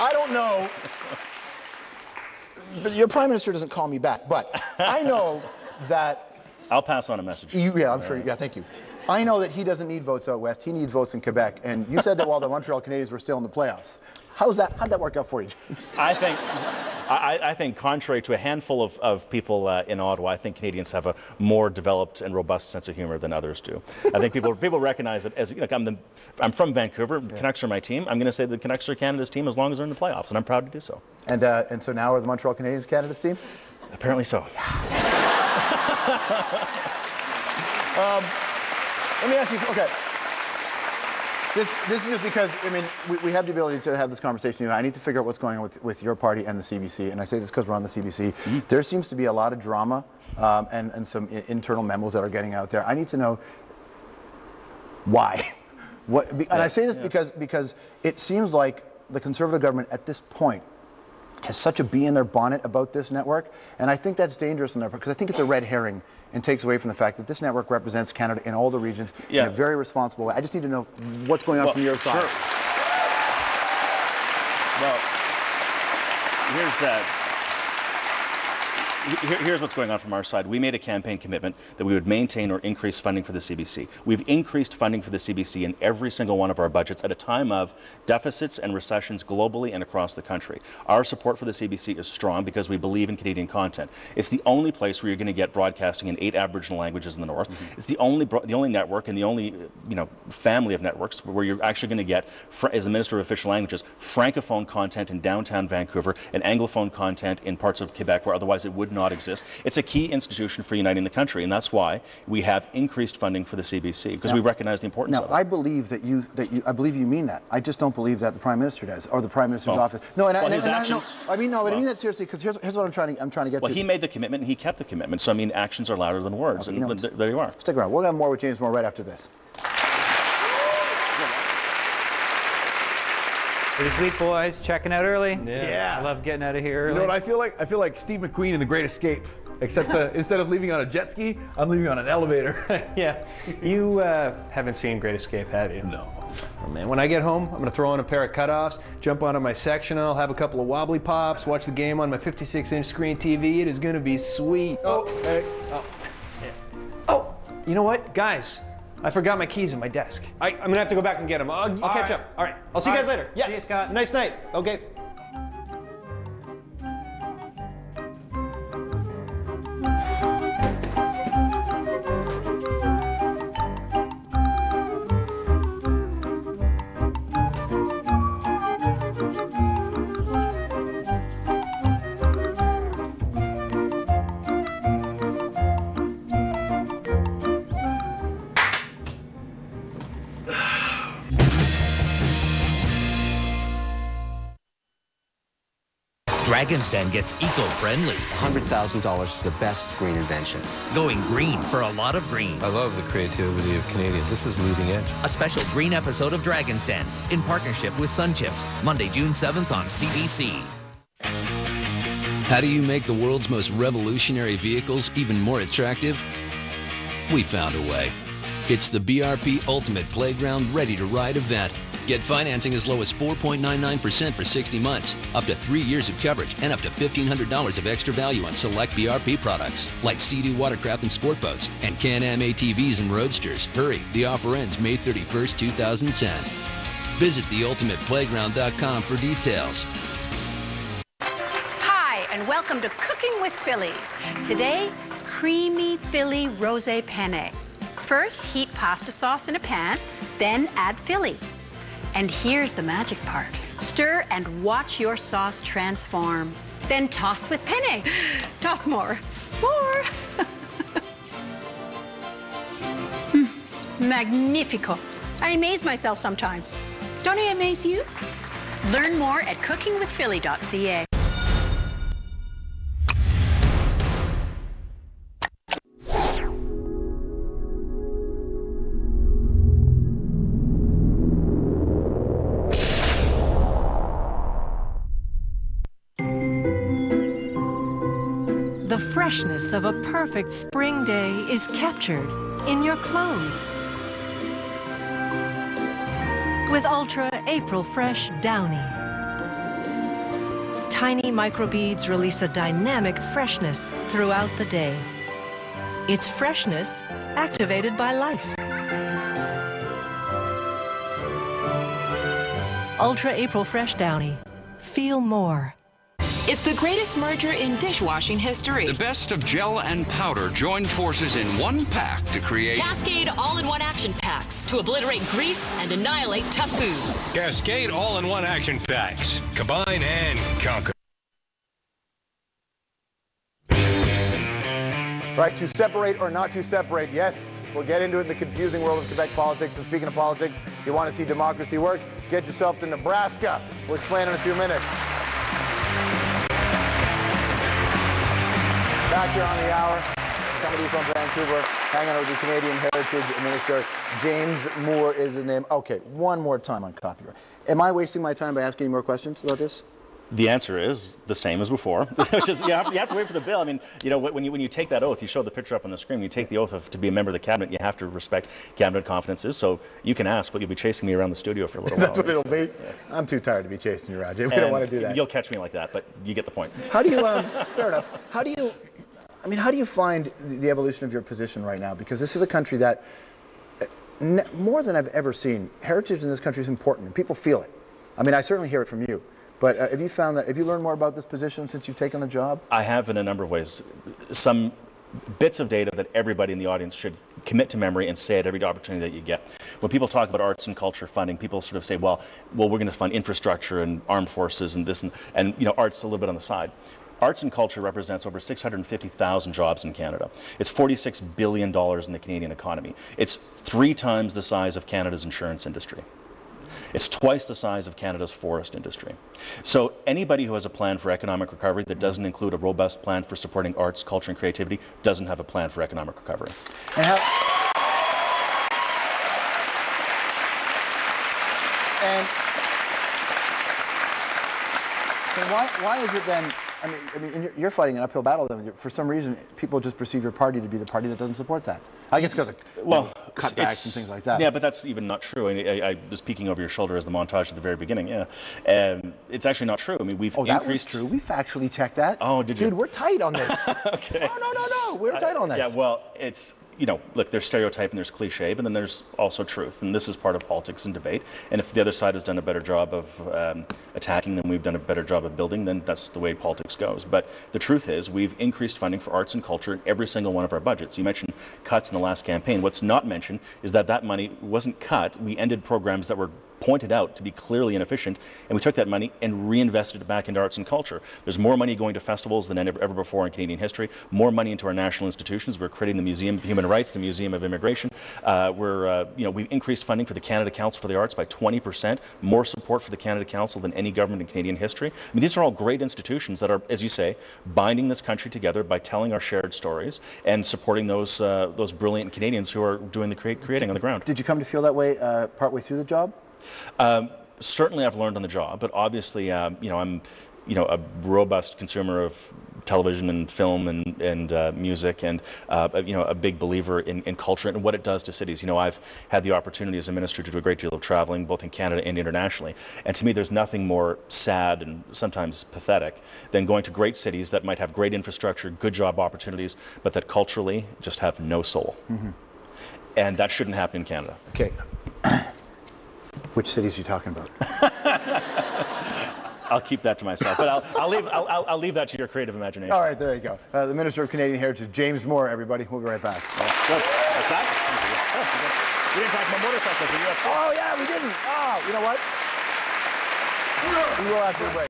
I don't know. But your prime minister doesn't call me back. But I know that... I'll pass on a message. Yeah, I'm sure. Yeah, thank you. I know that he doesn't need votes out west. He needs votes in Quebec. And you said that while the Montreal Canadiens were still in the playoffs. How'd that work out for you, James? I think contrary to a handful of people in Ottawa, I think Canadians have a more developed and robust sense of humor than others do. I think people recognize that as I'm from Vancouver. Yeah. Canucks are my team. I'm going to say the Canucks are Canada's team as long as they're in the playoffs, and I'm proud to do so. And so now are the Montreal Canadiens Canada's team? Apparently so. Let me ask you. Okay. This is just because, I mean, we have the ability to have this conversation. I need to figure out what's going on with your party and the CBC, and I say this because we're on the CBC. Mm-hmm. There seems to be a lot of drama and some internal memos that are getting out there. I need to know why. And I say this because it seems like the Conservative government at this point has such a bee in their bonnet about this network, and I think that's dangerous in their part because I think it's a red herring and takes away from the fact that this network represents Canada in all the regions in a very responsible way. I just need to know what's going on from your side. Sure. Well, here's what's going on from our side. We made a campaign commitment that we would maintain or increase funding for the CBC. We've increased funding for the CBC in every single one of our budgets at a time of deficits and recessions globally and across the country. Our support for the CBC is strong because we believe in Canadian content. It's the only place where you're going to get broadcasting in 8 Aboriginal languages in the north. Mm-hmm. It's the only network and the only family of networks where you're actually going to get, as the Minister of Official Languages, francophone content in downtown Vancouver and anglophone content in parts of Quebec where otherwise it would not exist. It's a key institution for uniting the country, and that's why we have increased funding for the CBC because we recognize the importance of it. I believe I believe you mean that. I just don't believe that the Prime Minister does, or the Prime Minister's office. No, his actions. I mean that seriously because here's what I'm trying to get to. Well, he made the commitment and he kept the commitment. So I mean, actions are louder than words, and there you are. Stick around. We'll have more with James Moore right after this. Pretty sweet, boys. Checking out early. Yeah. I love getting out of here early. You know what I feel like? I feel like Steve McQueen in The Great Escape. Except instead of leaving on a jet ski, I'm leaving on an elevator. Yeah. You haven't seen Great Escape, have you? No. Oh, man. When I get home, I'm going to throw on a pair of cutoffs, jump onto my sectional, have a couple of wobbly pops, watch the game on my 56-inch screen TV. It is going to be sweet. Oh, hey. Oh. Yeah. Oh, you know what? Guys, I forgot my keys at my desk. I'm going to have to go back and get them. I'll catch up. All right. I'll see you guys later. Yeah. See you, Scott. Nice night. Okay. Dragon's Den gets eco-friendly. $100,000 is the best green invention. Going green for a lot of green. I love the creativity of Canadians. This is leading edge. A special green episode of Dragon's Den in partnership with SunChips. Monday, June 7th on CBC. How do you make the world's most revolutionary vehicles even more attractive? We found a way. It's the BRP Ultimate Playground Ready to Ride event. Get financing as low as 4.99% for 60 months, up to 3 years of coverage, and up to $1,500 of extra value on select BRP products, like Sea-Doo watercraft and sport boats, and Can-Am ATVs and roadsters. Hurry, the offer ends May 31st, 2010. Visit theultimateplayground.com for details. Hi, and welcome to Cooking with Philly. Today, creamy Philly rosé penne. First, heat pasta sauce in a pan, then add Philly. And here's the magic part. Stir and watch your sauce transform. Then toss with penne. Toss more. More. Magnifico. I amaze myself sometimes. Don't I amaze you? Learn more at cookingwithphilly.ca. The freshness of a perfect spring day is captured in your clothes. With Ultra April Fresh Downy. tiny microbeads release a dynamic freshness throughout the day. It's freshness activated by life. Ultra April Fresh Downy. Feel more. It's the greatest merger in dishwashing history. The best of gel and powder join forces in one pack to create Cascade All-in-One Action Packs to obliterate grease and annihilate tough foods. Cascade All-in-One Action Packs. Combine and conquer. Right, to separate or not to separate. Yes, we'll get into it in the confusing world of Quebec politics. And speaking of politics, you want to see democracy work? Get yourself to Nebraska. We'll explain in a few minutes. Back here on the hour, coming to you from Vancouver, hanging out with the Canadian Heritage Minister. James Moore is his name. Okay, one more time on copyright. Am I wasting my time by asking you more questions about this? The answer is the same as before, which is you have to wait for the bill. I mean, you know, when you take that oath, you show the picture up on the screen. You take the oath to be a member of the cabinet. You have to respect cabinet confidences. So you can ask, but you'll be chasing me around the studio for a little while. That's what it'll be. Yeah. I'm too tired to be chasing you around. We don't want to do that. You'll catch me like that, but you get the point. How do you? Fair enough. How do you find the evolution of your position right now? Because this is a country that, more than I've ever seen, heritage in this country is important, and people feel it. I mean, I certainly hear it from you. But have you found that, have you learned more about this position since you've taken the job? I have in a number of ways. Some bits of data that everybody in the audience should commit to memory and say at every opportunity that you get. When people talk about arts and culture funding, people sort of say, well, we're going to fund infrastructure and armed forces and this and you know, art's a little bit on the side. Arts and culture represents over 650,000 jobs in Canada. It's $46 billion in the Canadian economy. It's 3 times the size of Canada's insurance industry. It's twice the size of Canada's forest industry. So anybody who has a plan for economic recovery that doesn't include a robust plan for supporting arts, culture, and creativity doesn't have a plan for economic recovery. And why is it then, I mean, you're fighting an uphill battle then. For some reason, people just perceive your party to be the party that doesn't support that. I guess because of cutbacks and things like that. Yeah, but that's even not true. I was peeking over your shoulder as the montage at the very beginning. Yeah, it's actually not true. I mean, we've increased. That was true. We factually checked that. Oh, did you? Dude, we're tight on this. Okay. No. We're tight on this. Yeah. Well, it's. You know, look, there's stereotype and there's cliche, but then there's also truth, and this is part of politics and debate. And if the other side has done a better job of attacking than we've done a better job of building, then that's the way politics goes. But the truth is, we've increased funding for arts and culture in every single one of our budgets. You mentioned cuts in the last campaign. What's not mentioned is that money wasn't cut. We ended programs that were pointed out to be clearly inefficient, and we took that money and reinvested it back into arts and culture. There's more money going to festivals than ever before in Canadian history, more money into our national institutions. We're creating the Museum of Human Rights, the Museum of Immigration. We've increased funding for the Canada Council for the Arts by 20%, more support for the Canada Council than any government in Canadian history. I mean, these are all great institutions that are, as you say, binding this country together by telling our shared stories and supporting those brilliant Canadians who are doing the creating on the ground. Did you come to feel that way partway through the job? Certainly I've learned on the job, but obviously, I'm a robust consumer of television and film and music, and a big believer in culture and what it does to cities. You know, I've had the opportunity as a minister to do a great deal of traveling, both in Canada and internationally. And to me, there's nothing more sad and sometimes pathetic than going to great cities that might have great infrastructure, good job opportunities, but that culturally just have no soul. Mm-hmm. And that shouldn't happen in Canada. Okay. Which cities are you talking about? I'll keep that to myself, but I'll leave that to your creative imagination. All right, there you go. The Minister of Canadian Heritage, James Moore, everybody. We'll be right back. Good. What's that? We didn't talk about motorcycles in UFC. Oh, yeah, we didn't. Oh, you know what? We will after the break.